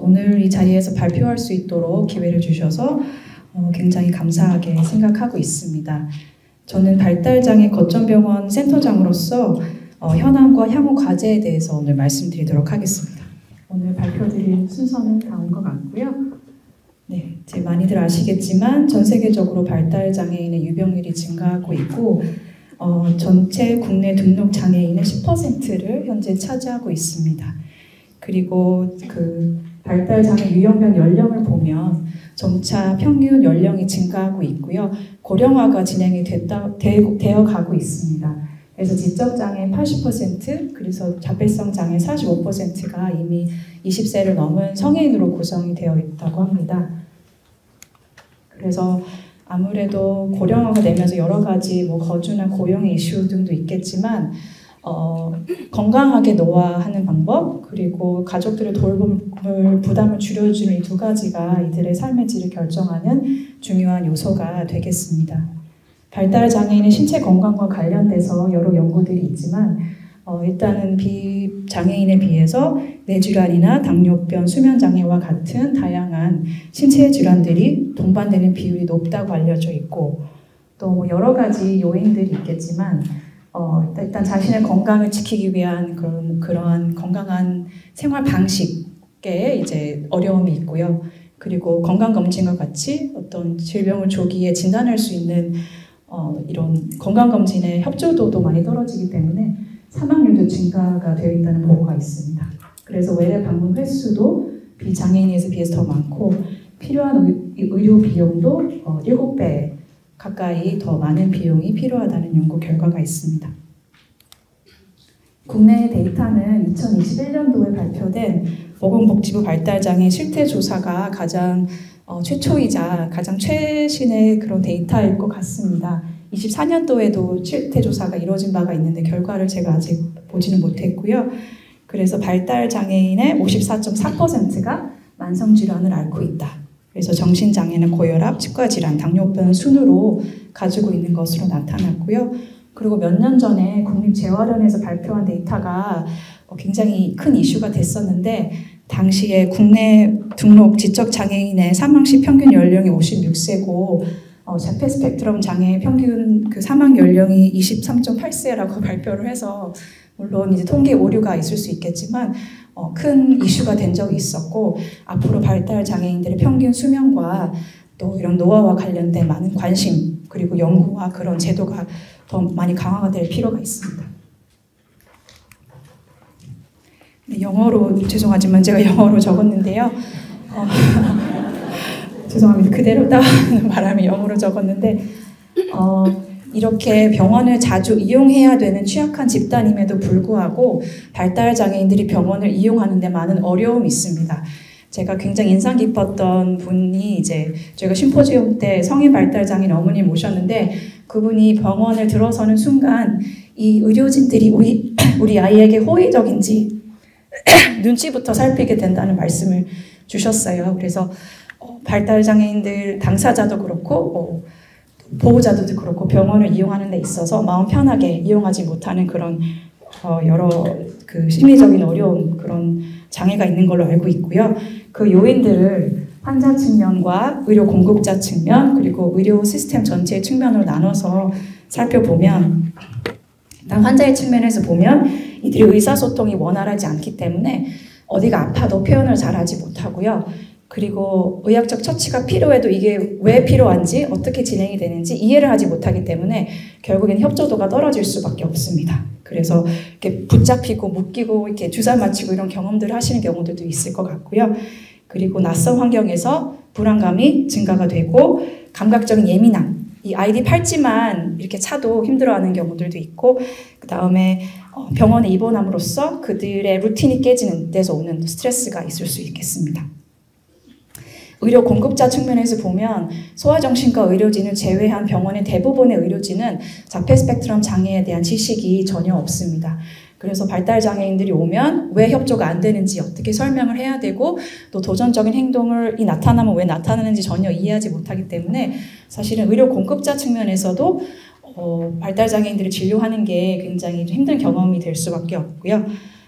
오늘 이 자리에서 발표할 수 있도록 기회를 주셔서 굉장히 감사하게 생각하고 있습니다. 저는 발달장애 거점병원 센터장으로서 현황과 향후 과제에 대해서 오늘 말씀드리도록 하겠습니다. 오늘 발표드릴 순서는 다 온 것 같고요. 네, 이제 많이들 아시겠지만 전 세계적으로 발달장애인의 유병률이 증가하고 있고 전체 국내 등록 장애인의 10%를 현재 차지하고 있습니다. 그리고 그 발달장애 유형별 연령을 보면 점차 평균 연령이 증가하고 있고요. 고령화가 진행이 되어 가고 있습니다. 그래서 지적장애 80%, 그래서 자폐성 장애 45%가 이미 20세를 넘은 성인으로 구성이 되어 있다고 합니다. 그래서 아무래도 고령화가 되면서 여러 가지 거주나 고용의 이슈 등도 있겠지만 건강하게 노화하는 방법, 그리고 가족들의 돌봄을 부담을 줄여주는 이 두 가지가 이들의 삶의 질을 결정하는 중요한 요소가 되겠습니다. 발달장애인의 신체 건강과 관련돼서 여러 연구들이 있지만 일단은 비장애인에 비해서 뇌질환이나 당뇨병, 수면장애와 같은 다양한 신체 질환들이 동반되는 비율이 높다고 알려져 있고 또 여러 가지 요인들이 있겠지만 일단 자신의 건강을 지키기 위한 그러한 건강한 생활 방식에 이제 어려움이 있고요. 그리고 건강검진과 같이 어떤 질병을 조기에 진단할 수 있는 이런 건강검진의 협조도도 많이 떨어지기 때문에 사망률도 증가가 되어 있다는 보고가 있습니다. 그래서 외래 방문 횟수도 비장애인에 비해서 더 많고 필요한 의료 비용도 7배 가까이 더 많은 비용이 필요하다는 연구 결과가 있습니다. 국내 데이터는 2021년도에 발표된 보건복지부 발달장애 실태조사가 가장 최초이자 가장 최신의 그런 데이터일 것 같습니다. 24년도에도 실태조사가 이루어진 바가 있는데 결과를 제가 아직 보지는 못했고요. 그래서 발달장애인의 54.4%가 만성질환을 앓고 있다. 그래서 정신장애는 고혈압, 치과질환, 당뇨병 순으로 가지고 있는 것으로 나타났고요. 그리고 몇 년 전에 국립재활원에서 발표한 데이터가 굉장히 큰 이슈가 됐었는데 당시에 국내 등록 지적장애인의 사망시 평균 연령이 56세고 자폐 스펙트럼 장애 평균 그 사망 연령이 23.8세라고 발표를 해서 물론 이제 통계 오류가 있을 수 있겠지만 큰 이슈가 된 적이 있었고 앞으로 발달 장애인들의 평균 수명과 또 이런 노화와 관련된 많은 관심 그리고 연구와 그런 제도가 더 많이 강화가 될 필요가 있습니다. 네, 영어로 죄송하지만 제가 영어로 적었는데요. 죄송합니다. 그대로 따라하는 바람에 영어로 적었는데 이렇게 병원을 자주 이용해야 되는 취약한 집단임에도 불구하고 발달장애인들이 병원을 이용하는 데 많은 어려움이 있습니다. 제가 굉장히 인상 깊었던 분이 이제 저희가 심포지움 때 성인 발달장애인 어머니 모셨는데 그분이 병원을 들어서는 순간 이 의료진들이 우리 아이에게 호의적인지 눈치부터 살피게 된다는 말씀을 주셨어요. 그래서 발달장애인들 당사자도 그렇고 보호자들도 그렇고 병원을 이용하는 데 있어서 마음 편하게 이용하지 못하는 그런 여러 그 심리적인 어려움 그런 장애가 있는 걸로 알고 있고요. 그 요인들을 환자 측면과 의료 공급자 측면 그리고 의료 시스템 전체의 측면으로 나눠서 살펴보면 일단 환자의 측면에서 보면 이들이 의사소통이 원활하지 않기 때문에 어디가 아파도 표현을 잘하지 못하고요. 그리고 의학적 처치가 필요해도 이게 왜 필요한지 어떻게 진행이 되는지 이해를 하지 못하기 때문에 결국엔 협조도가 떨어질 수밖에 없습니다. 그래서 이렇게 붙잡히고 묶이고 이렇게 주사 맞히고 이런 경험들을 하시는 경우들도 있을 것 같고요. 그리고 낯선 환경에서 불안감이 증가가 되고 감각적인 예민함, 이 아이들이 팔찌만 이렇게 차도 힘들어하는 경우들도 있고 그 다음에 병원에 입원함으로써 그들의 루틴이 깨지는 데서 오는 스트레스가 있을 수 있겠습니다. 의료 공급자 측면에서 보면 소아정신과 의료진을 제외한 병원의 대부분의 의료진은 자폐 스펙트럼 장애에 대한 지식이 전혀 없습니다. 그래서 발달장애인들이 오면 왜 협조가 안 되는지 어떻게 설명을 해야 되고 또 도전적인 행동이 나타나면 왜 나타나는지 전혀 이해하지 못하기 때문에 사실은 의료 공급자 측면에서도 발달장애인들을 진료하는 게 굉장히 힘든 경험이 될 수밖에 없고요.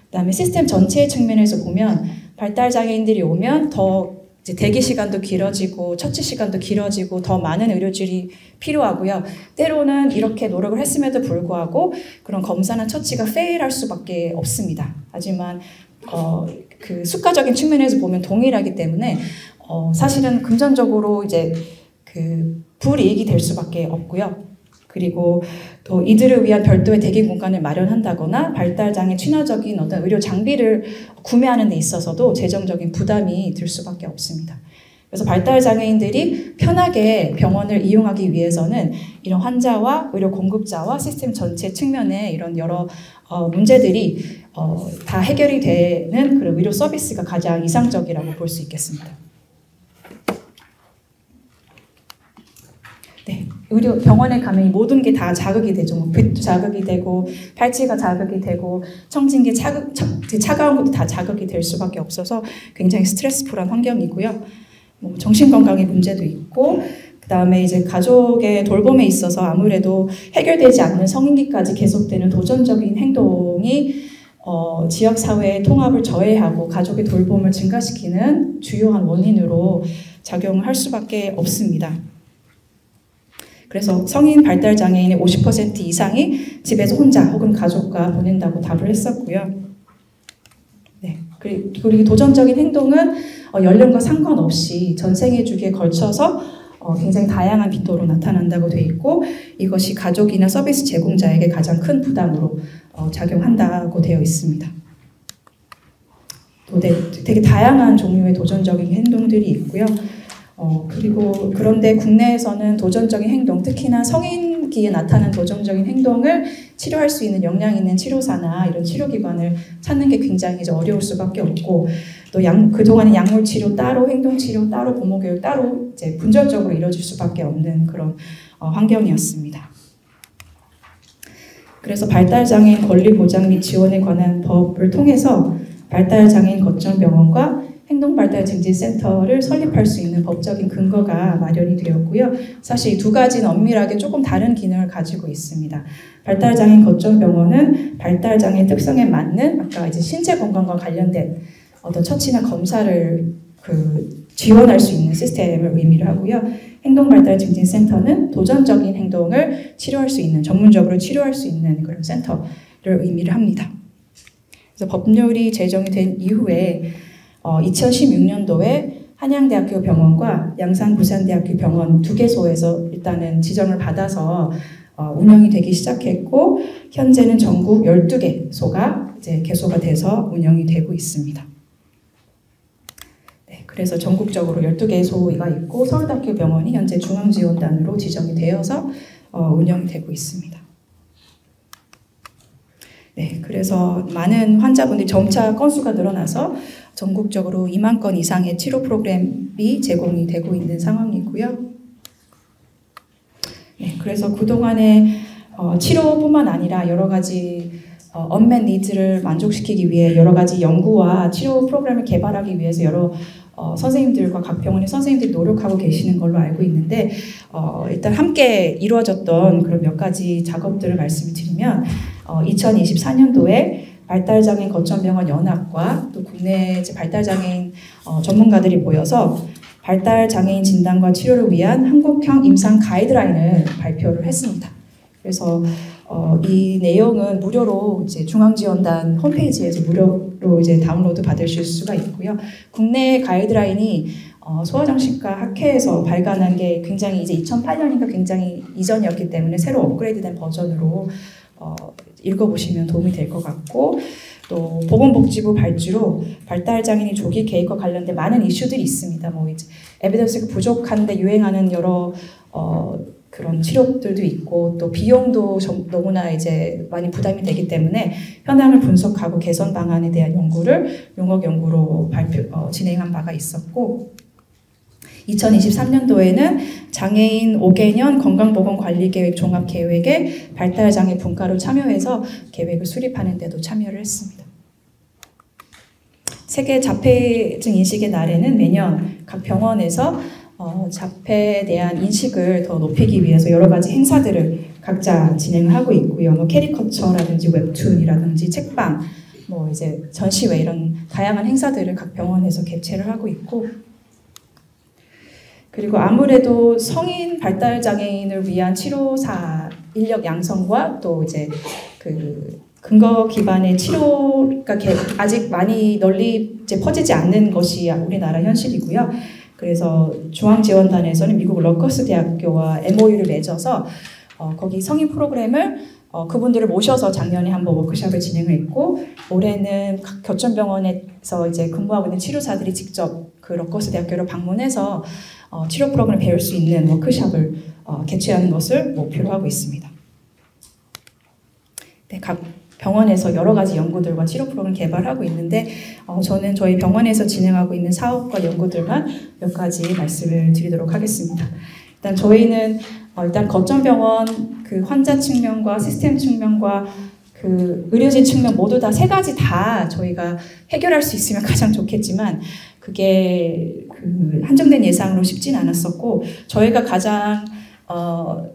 그다음에 시스템 전체의 측면에서 보면 발달 장애인들이 오면 더 이제 대기 시간도 길어지고 처치 시간도 길어지고 더 많은 의료진이 필요하고요. 때로는 이렇게 노력을 했음에도 불구하고 그런 검사나 처치가 페일할 수밖에 없습니다. 하지만 그 수가적인 측면에서 보면 동일하기 때문에 사실은 금전적으로 이제 그 불이익이 될 수밖에 없고요. 그리고 또 이들을 위한 별도의 대기 공간을 마련한다거나 발달장애 친화적인 어떤 의료 장비를 구매하는 데 있어서도 재정적인 부담이 들 수밖에 없습니다. 그래서 발달장애인들이 편하게 병원을 이용하기 위해서는 이런 환자와 의료 공급자와 시스템 전체 측면에 이런 여러 문제들이 다 해결이 되는 그런 의료 서비스가 가장 이상적이라고 볼 수 있겠습니다. 네, 병원에 가면 모든 게 다 자극이 되죠. 뭐 빛도 자극이 되고 팔찌가 자극이 되고 청진기 차가운 것도 다 자극이 될 수밖에 없어서 굉장히 스트레스풀한 환경이고요. 뭐 정신건강의 문제도 있고 그 다음에 이제 가족의 돌봄에 있어서 아무래도 해결되지 않는 성인기까지 계속되는 도전적인 행동이 지역사회의 통합을 저해하고 가족의 돌봄을 증가시키는 주요한 원인으로 작용을 할 수밖에 없습니다. 그래서 성인 발달장애인의 50% 이상이 집에서 혼자 혹은 가족과 보낸다고 답을 했었고요. 네. 그리고 도전적인 행동은 연령과 상관없이 전생의 주기에 걸쳐서 굉장히 다양한 빈도로 나타난다고 돼 있고 이것이 가족이나 서비스 제공자에게 가장 큰 부담으로 작용한다고 되어 있습니다. 또 되게 다양한 종류의 도전적인 행동들이 있고요. 그리고 그런데 국내에서는 도전적인 행동, 특히나 성인기에 나타난 도전적인 행동을 치료할 수 있는 역량 있는 치료사나 이런 치료기관을 찾는 게 굉장히 이제 어려울 수밖에 없고 또 그동안의 약물치료 따로, 행동치료 따로, 부모교육 따로 이제 분절적으로 이루어질 수밖에 없는 그런 환경이었습니다. 그래서 발달장애인 권리보장 및 지원에 관한 법을 통해서 발달장애인 거점병원과 행동발달증진센터를 설립할 수 있는 법적인 근거가 마련이 되었고요. 사실 이 두 가지는 엄밀하게 조금 다른 기능을 가지고 있습니다. 발달장애인 거점병원은 발달장애 특성에 맞는 아까 이제 신체 건강과 관련된 어떤 처치나 검사를 지원할 수 있는 시스템을 의미를 하고요. 행동발달증진센터는 도전적인 행동을 치료할 수 있는, 전문적으로 치료할 수 있는 그런 센터를 의미를 합니다. 그래서 법률이 제정이 된 이후에 2016년도에 한양대학교 병원과 양산부산대학교 병원 두 개소에서 일단은 지정을 받아서 운영이 되기 시작했고 현재는 전국 12개소가 이제 개소가 돼서 운영이 되고 있습니다. 네, 그래서 전국적으로 12개소가 있고 서울대학교 병원이 현재 중앙지원단으로 지정이 되어서 운영이 되고 있습니다. 네, 그래서 많은 환자분들이 점차 건수가 늘어나서 전국적으로 2만 건 이상의 치료 프로그램이 제공이 되고 있는 상황이고요. 네, 그래서 그동안에 치료뿐만 아니라 여러 가지 언맷 니즈를 만족시키기 위해 여러 가지 연구와 치료 프로그램을 개발하기 위해서 여러 선생님들과 각 병원의 선생님들이 노력하고 계시는 걸로 알고 있는데 일단 함께 이루어졌던 그런 몇 가지 작업들을 말씀을 드리면 2024년도에 발달장애인 거점병원 연합과 또 국내 발달장애인 전문가들이 모여서 발달장애인 진단과 치료를 위한 한국형 임상 가이드라인을 발표를 했습니다. 그래서 이 내용은 무료로 이제 중앙지원단 홈페이지에서 무료로 이제 다운로드 받으실 수가 있고요. 국내 가이드라인이 소아정신과 학회에서 발간한 게 굉장히 이제 2008년인가 굉장히 이전이었기 때문에 새로 업그레이드된 버전으로 읽어보시면 도움이 될 것 같고 또 보건복지부 발주로 발달장애인 조기 개입과 관련된 많은 이슈들이 있습니다. 뭐 이제 에비던스가 부족한데 유행하는 여러 그런 치료들도 있고 또 비용도 너무나 이제 많이 부담이 되기 때문에 현황을 분석하고 개선 방안에 대한 연구를 용역 연구로 진행한 바가 있었고 2023년도에는 장애인 5개년 건강보건관리계획 종합계획에 발달장애 분과로 참여해서 계획을 수립하는 데도 참여를 했습니다. 세계 자폐증 인식의 날에는 매년 각 병원에서 자폐에 대한 인식을 더 높이기 위해서 여러 가지 행사들을 각자 진행을 하고 있고요. 뭐 캐리커처라든지 웹툰이라든지 책방, 뭐 이제 전시회 이런 다양한 행사들을 각 병원에서 개최를 하고 있고, 그리고 아무래도 성인 발달 장애인을 위한 치료사 인력 양성과 또 이제 그 근거 기반의 치료가 아직 많이 널리 이제 퍼지지 않는 것이 우리나라 현실이고요. 그래서 중앙지원단에서는 미국 러커스 대학교와 MOU를 맺어서 거기 성인 프로그램을 그분들을 모셔서 작년에 한번 워크숍을 진행을 했고, 올해는 각 교천병원에서 이제 근무하고 있는 치료사들이 직접 그 러커스 대학교를 방문해서 치료 프로그램을 배울 수 있는 워크숍을 개최하는 것을 목표로 하고 있습니다. 네, 각 병원에서 여러 가지 연구들과 치료 프로그램을 개발하고 있는데 저는 저희 병원에서 진행하고 있는 사업과 연구들만 몇 가지 말씀을 드리도록 하겠습니다. 일단 저희는 일단 거점병원 그 환자 측면과 시스템 측면과 그 의료진 측면 모두 다 세 가지 다 저희가 해결할 수 있으면 가장 좋겠지만 그게 그 한정된 예상으로 쉽진 않았었고, 저희가 가장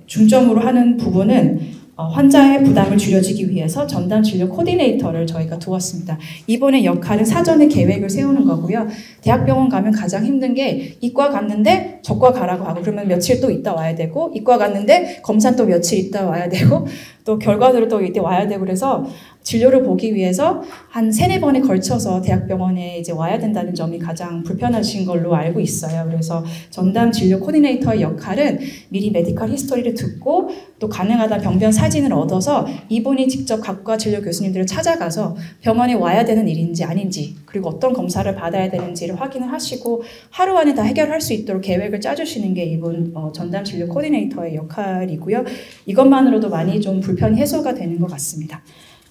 중점으로 하는 부분은 환자의 부담을 줄여주기 위해서 전담 진료 코디네이터를 저희가 두었습니다. 이분의 역할은 사전에 계획을 세우는 거고요. 대학병원 가면 가장 힘든 게 이과 갔는데 저과 가라고 하고 그러면 며칠 또 있다 와야 되고, 이과 갔는데 검사 또 며칠 있다 와야 되고, 또 결과들을 또 이때 와야 되고, 그래서 진료를 보기 위해서 한 3-4번에 걸쳐서 대학병원에 이제 와야 된다는 점이 가장 불편하신 걸로 알고 있어요. 그래서 전담 진료 코디네이터의 역할은 미리 메디컬 히스토리를 듣고 또 가능하다 병변 사진을 얻어서 이분이 직접 각과 진료 교수님들을 찾아가서 병원에 와야 되는 일인지 아닌지, 그리고 어떤 검사를 받아야 되는지를 확인을 하시고 하루 안에 다 해결할 수 있도록 계획을 짜주시는 게 이분 전담 진료 코디네이터의 역할이고요. 이것만으로도 많이 좀 불편이 해소가 되는 것 같습니다.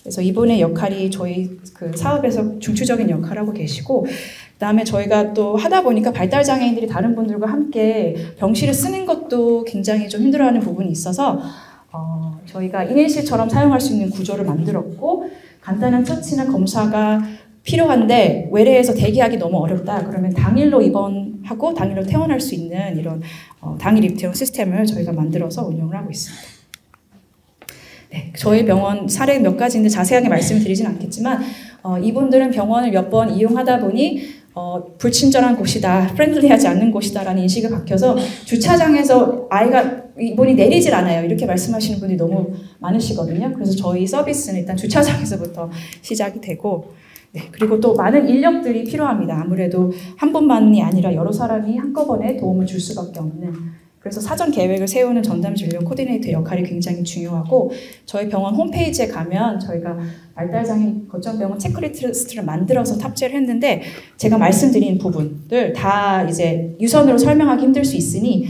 그래서 이분의 역할이 저희 그 사업에서 중추적인 역할을 하고 계시고, 그다음에 저희가 또 하다 보니까 발달장애인들이 다른 분들과 함께 병실을 쓰는 것도 굉장히 좀 힘들어하는 부분이 있어서 저희가 1인실처럼 사용할 수 있는 구조를 만들었고, 간단한 처치나 검사가 필요한데 외래에서 대기하기 너무 어렵다 그러면 당일로 입원하고 당일로 퇴원할 수 있는 이런 당일 입퇴원 시스템을 저희가 만들어서 운영을 하고 있습니다. 네, 저희 병원 사례 몇 가지인데 자세하게 말씀을 드리진 않겠지만 이분들은 병원을 몇 번 이용하다 보니 불친절한 곳이다, 프렌들리하지 않는 곳이다라는 인식이 박혀서 주차장에서 아이가 이분이 내리질 않아요, 이렇게 말씀하시는 분이 너무 많으시거든요. 그래서 저희 서비스는 일단 주차장에서부터 시작이 되고, 네, 그리고 또 많은 인력들이 필요합니다. 아무래도 한 분만이 아니라 여러 사람이 한꺼번에 도움을 줄 수밖에 없는, 그래서 사전 계획을 세우는 전담 진료 코디네이터 역할이 굉장히 중요하고, 저희 병원 홈페이지에 가면 저희가 발달장애인 거점병원 체크리스트를 만들어서 탑재를 했는데, 제가 말씀드린 부분들 다 이제 유선으로 설명하기 힘들 수 있으니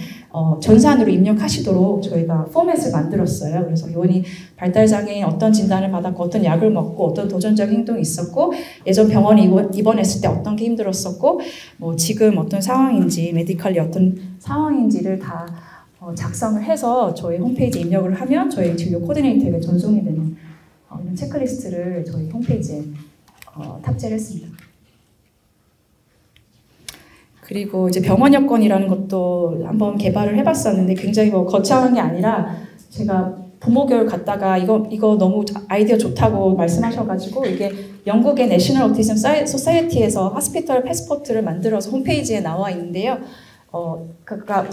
전산으로 입력하시도록 저희가 포맷을 만들었어요. 그래서 이분이 발달장애인 어떤 진단을 받았고 어떤 약을 먹고 어떤 도전적인 행동이 있었고 예전 병원에 입원했을 때 어떤 게 힘들었었고 뭐 지금 어떤 상황인지 메디컬리 어떤 상황인지를 다 작성을 해서 저희 홈페이지에 입력을 하면 저희 진료 코디네이터에게 전송이 되는 이런 체크리스트를 저희 홈페이지에 탑재를 했습니다. 그리고 이제 병원 여권이라는 것도 한번 개발을 해봤었는데 굉장히 뭐 거창한 게 아니라, 제가 부모 교육 갔다가 이거 너무 아이디어 좋다고 말씀하셔가지고 이게 영국의 내셔널 오티즘 소사이어티에서 하스피털 패스포트를 만들어서 홈페이지에 나와 있는데요. 그러니까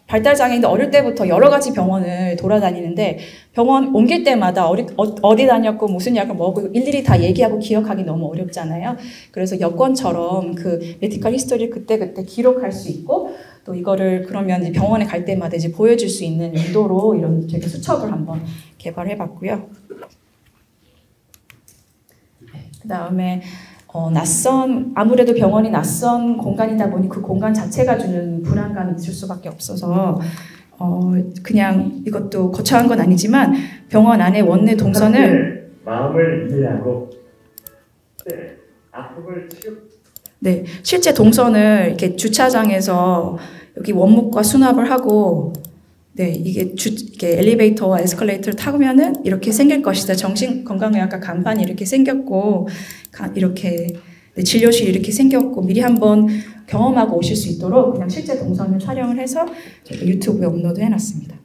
발달장애인들 어릴 때부터 여러 가지 병원을 돌아다니는데 병원 옮길 때마다 어디 다녔고 무슨 약을 먹고 일일이 다 얘기하고 기억하기 너무 어렵잖아요. 그래서 여권처럼 그 메디컬 히스토리를 그때그때 기록할 수 있고, 또 이거를 그러면 이제 병원에 갈 때마다 이제 보여줄 수 있는 의도로 이런 되게 수첩을 한번 개발해봤고요. 그 다음에 아무래도 병원이 낯선 공간이다 보니 그 공간 자체가 주는 불안감이 있을 수밖에 없어서 그냥 이것도 거창한 건 아니지만 병원 안에 원내 동선을 마음을 이해하고 아픔을 치료. 네, 실제 동선을 이렇게 주차장에서 여기 원목과 수납을 하고, 네, 이게 엘리베이터와 에스컬레이터를 타면은 이렇게 생길 것이다. 정신건강의학과 간판이 이렇게 생겼고, 이렇게 네, 진료실이 이렇게 생겼고, 미리 한번 경험하고 오실 수 있도록 그냥 실제 동선을 촬영을 해서 저희가 유튜브에 업로드 해놨습니다.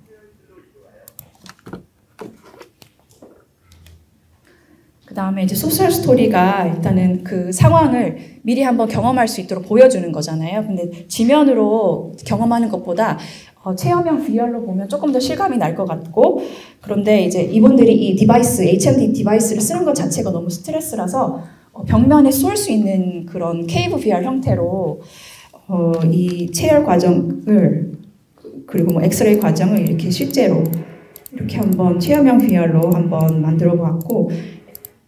그 다음에 이제 소셜 스토리가 일단은 그 상황을 미리 한번 경험할 수 있도록 보여주는 거잖아요. 근데 지면으로 경험하는 것보다 체험형 VR로 보면 조금 더 실감이 날 것 같고, 그런데 이제 이분들이 이 디바이스, HMD 디바이스를 쓰는 것 자체가 너무 스트레스라서 벽면에 쏠 수 있는 그런 케이브 VR 형태로 이 체열 과정을, 그리고 뭐 엑스레이 과정을 이렇게 실제로 이렇게 한번 체험형 VR로 한번 만들어 보았고,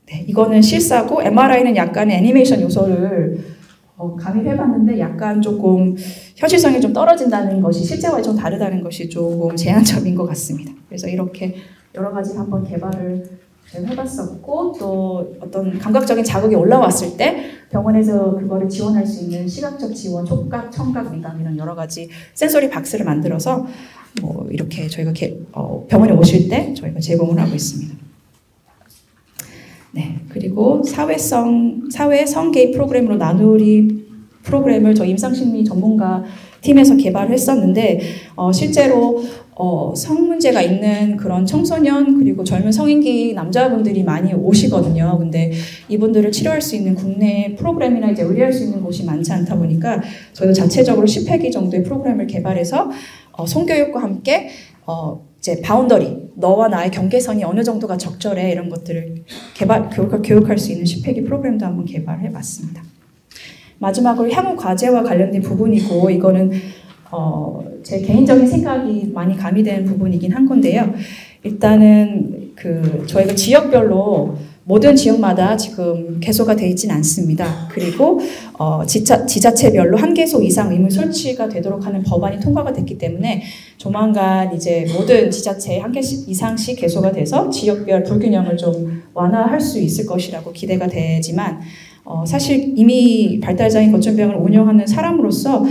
네, 이거는 실사고 MRI는 약간의 애니메이션 요소를 가미해봤는데 약간 조금 현실성이 좀 떨어진다는 것이, 실제와 좀 다르다는 것이 조금 제한점인 것 같습니다. 그래서 이렇게 여러 가지 한번 개발을 해봤었고, 또 어떤 감각적인 자극이 올라왔을 때 병원에서 그거를 지원할 수 있는 시각적 지원, 촉각, 청각, 미감 이런 여러 가지 센소리 박스를 만들어서 뭐 이렇게 저희가 병원에 오실 때 저희가 제공을 하고 있습니다. 네, 그리고 사회 성개입 프로그램으로 나누리 프로그램을 저희 임상심리 전문가 팀에서 개발을 했었는데, 실제로 성 문제가 있는 그런 청소년 그리고 젊은 성인기 남자분들이 많이 오시거든요. 근데 이분들을 치료할 수 있는 국내 프로그램이나 이제 의뢰할 수 있는 곳이 많지 않다 보니까 저희도 자체적으로 10회기 정도의 프로그램을 개발해서 성교육과 함께 이제 바운더리, 너와 나의 경계선이 어느 정도가 적절해, 이런 것들을 교육할 수 있는 10회기 프로그램도 한번 개발해봤습니다. 마지막으로 향후 과제와 관련된 부분이고, 이거는 제 개인적인 생각이 많이 가미된 부분이긴 한 건데요. 일단은 저희가 지역별로 모든 지역마다 지금 개소가 되어 있지는 않습니다. 그리고 지자체별로 한 개소 이상 의무 설치가 되도록 하는 법안이 통과가 됐기 때문에 조만간 이제 모든 지자체에 한 개씩 이상씩 개소가 돼서 지역별 불균형을 좀 완화할 수 있을 것이라고 기대가 되지만, 사실 이미 발달장애 거점병을 운영하는 사람으로서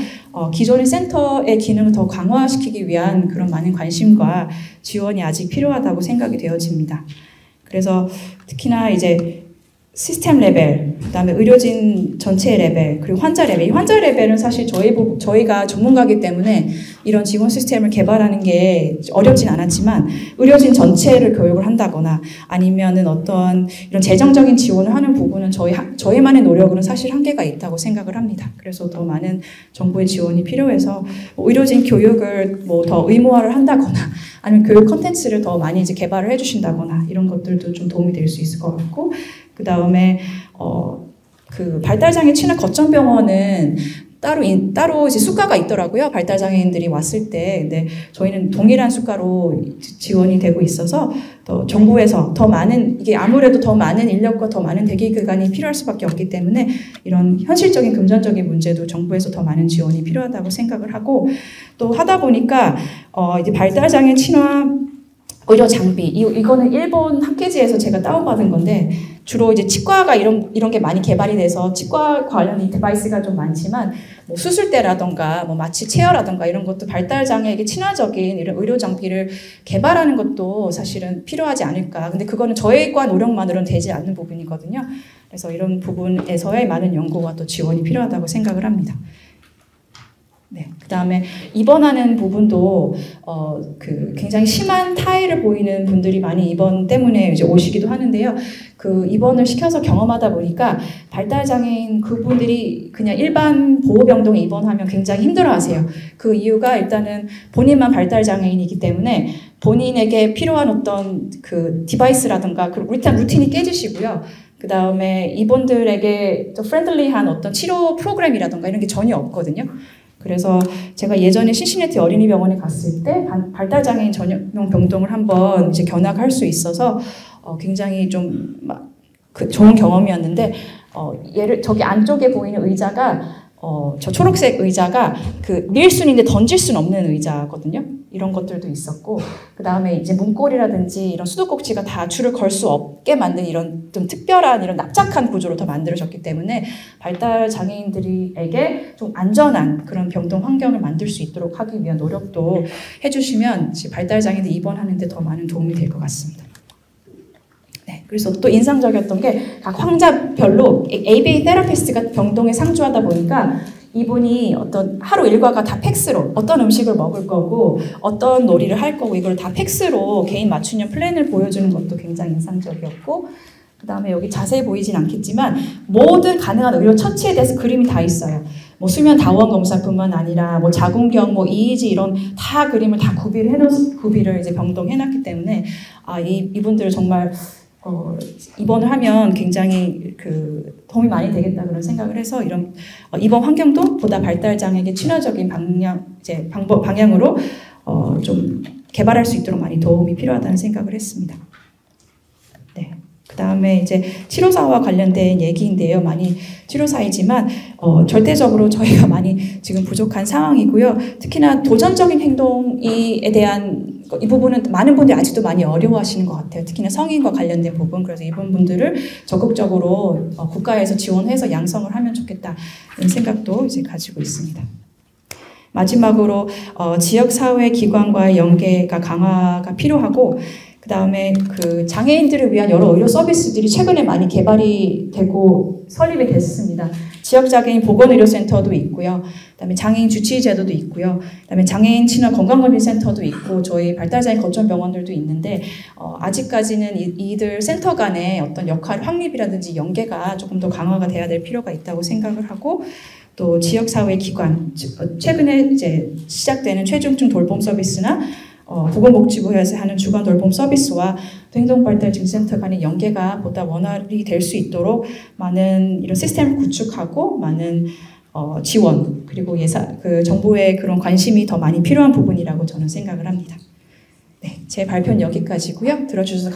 기존의 센터의 기능을 더 강화시키기 위한 그런 많은 관심과 지원이 아직 필요하다고 생각이 되어집니다. 그래서 특히나 이제 시스템 레벨, 그다음에 의료진 전체 레벨, 그리고 환자 레벨. 이 환자 레벨은 사실 저희가 전문가이기 때문에 이런 지원 시스템을 개발하는 게 어렵진 않았지만, 의료진 전체를 교육을 한다거나 아니면은 어떤 이런 재정적인 지원을 하는 부분은 저희만의 노력으로는 사실 한계가 있다고 생각을 합니다. 그래서 더 많은 정부의 지원이 필요해서 의료진 교육을 뭐 더 의무화를 한다거나 아니면 교육 콘텐츠를 더 많이 이제 개발을 해주신다거나 이런 것들도 좀 도움이 될 수 있을 것 같고, 그 다음에 발달장애 친화 거점병원은 따로 이제 수가가 있더라고요. 발달장애인들이 왔을 때. 근데 저희는 동일한 수가로 지원이 되고 있어서 또 정부에서 더 많은, 이게 아무래도 더 많은 인력과 더 많은 대기 기간이 필요할 수밖에 없기 때문에 이런 현실적인 금전적인 문제도 정부에서 더 많은 지원이 필요하다고 생각을 하고, 또 하다 보니까 이제 발달장애 친화 의료 장비, 이거는 일본 학회지에서 제가 다운받은 건데, 주로 이제 치과가 이런 게 많이 개발이 돼서 치과 관련 디바이스가 좀 많지만, 뭐 수술대라던가 뭐 마취 체어라던가 이런 것도 발달장애에게 친화적인 이런 의료 장비를 개발하는 것도 사실은 필요하지 않을까. 근데 그거는 저희과 노력만으로는 되지 않는 부분이거든요. 그래서 이런 부분에서의 많은 연구와 또 지원이 필요하다고 생각을 합니다. 네, 그 다음에 입원하는 부분도 굉장히 심한 타의를 보이는 분들이 많이 입원 때문에 이제 오시기도 하는데요. 입원을 시켜서 경험하다 보니까 발달장애인 그분들이 그냥 일반 보호병동에 입원하면 굉장히 힘들어하세요. 그 이유가 일단은 본인만 발달장애인이기 때문에 본인에게 필요한 어떤 디바이스라든가 일단 루틴이 깨지시고요. 그 다음에 이분들에게 또 프렌들리한 어떤 치료 프로그램이라든가 이런 게 전혀 없거든요. 그래서 제가 예전에 신시내티 어린이병원에 갔을 때 발달장애인 전용 병동을 한번 이제 견학할 수 있어서 굉장히 좀 좋은 경험이었는데, 저기 안쪽에 보이는 의자가 저 초록색 의자가 밀 수는 있는데 던질 수는 없는 의자거든요. 이런 것들도 있었고, 그 다음에 이제 문고리라든지 이런 수도꼭지가 다 줄을 걸 수 없게 만든 이런 좀 특별한 이런 납작한 구조로 더 만들어졌기 때문에 발달 장애인들에게 좀 안전한 그런 병동 환경을 만들 수 있도록 하기 위한 노력도 해주시면 발달 장애인들 입원하는데 더 많은 도움이 될 것 같습니다. 네, 그래서 또 인상적이었던 게 각 환자별로 ABA 테라피스트가 병동에 상주하다 보니까 이분이 어떤 하루 일과가 다 팩스로 어떤 음식을 먹을 거고 어떤 놀이를 할 거고 이걸 다 팩스로 개인 맞춤형 플랜을 보여주는 것도 굉장히 인상적이었고, 그다음에 여기 자세히 보이진 않겠지만 모든 가능한 의료 처치에 대해서 그림이 다 있어요. 뭐 수면 다원 검사뿐만 아니라 뭐 자궁경, 뭐 EEG 이런 다 그림을 다 구비를 이제 병동해놨기 때문에 이분들 정말 입원을 하면 굉장히 도움이 많이 되겠다 그런 생각을 해서 이런 입원 환경도 보다 발달 장애에게 친화적인 방향으로 좀 개발할 수 있도록 많이 도움이 필요하다는 생각을 했습니다. 네. 그 다음에 이제 치료사와 관련된 얘기인데요. 많이 치료사이지만 절대적으로 저희가 많이 지금 부족한 상황이고요. 특히나 도전적인 행동에 대한 이 부분은 많은 분들이 아직도 많이 어려워하시는 것 같아요. 특히나 성인과 관련된 부분. 그래서 이런 분들을 적극적으로 국가에서 지원해서 양성을 하면 좋겠다 이런 생각도 이제 가지고 있습니다. 마지막으로 지역사회 기관과의 연계가 강화가 필요하고 그 다음에 장애인들을 위한 여러 의료 서비스들이 최근에 많이 개발이 되고 설립이 됐습니다. 지역장애인 보건의료센터도 있고요. 그다음에 장애인 주치의제도도 있고요. 그다음에 장애인 친화 건강검진센터도 있고 저희 발달장애인 거점병원들도 있는데 아직까지는 이들 센터 간의 어떤 역할 확립이라든지 연계가 조금 더 강화가 돼야 될 필요가 있다고 생각을 하고 또 지역사회 기관 최근에 이제 시작되는 최중증 돌봄 서비스나 보건복지부에서 하는 주간 돌봄 서비스와 행동발달증센터 간의 연계가 보다 원활히 될 수 있도록 많은 이런 시스템을 구축하고 많은 지원 그리고 정부의 그런 관심이 더 많이 필요한 부분이라고 저는 생각을 합니다. 네, 제 발표는 여기까지고요. 들어주셔서